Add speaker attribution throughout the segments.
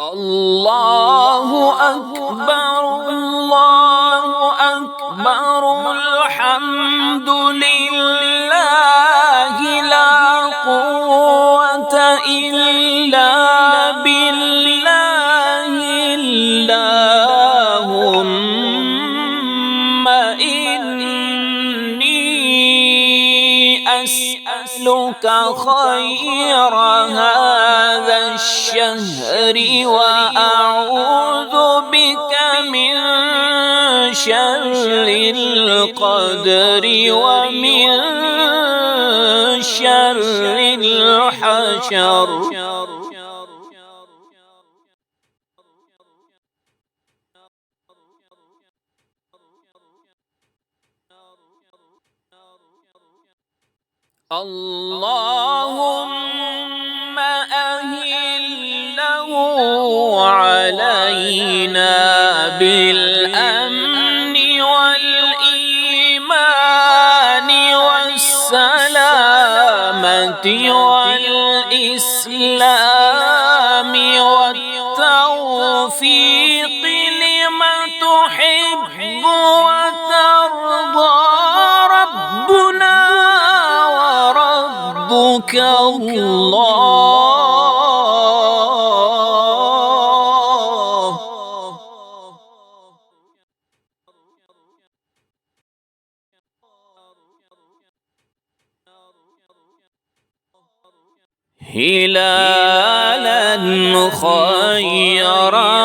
Speaker 1: الله أكبر الله أكبر الحمد لله لا قوة إلا بالله اللهم إني أسألك خير هذا الشهر وأعوذ بك من شر القدر ومن شر الحشر. اللهم أهله علينا بالأمن والإيمان والسلامة والإسلام والتوفيق لما تحب وترضى. ربنا وربك الله. هلالا خيرا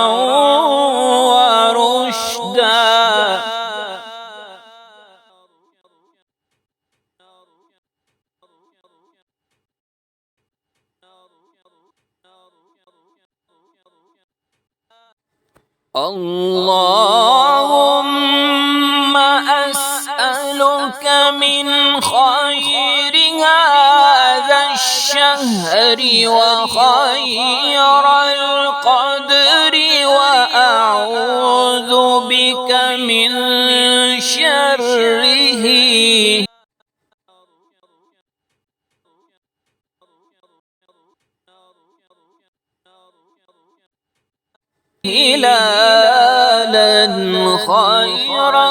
Speaker 1: ورشدا. اللهم أسألك من خير هذا الشهر وخير القدر وأعوذ بك من شره هلالا خيرا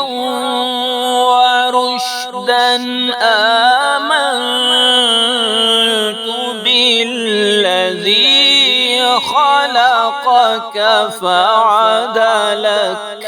Speaker 1: ورشدا. آمنت بالذي خلقك فعدلك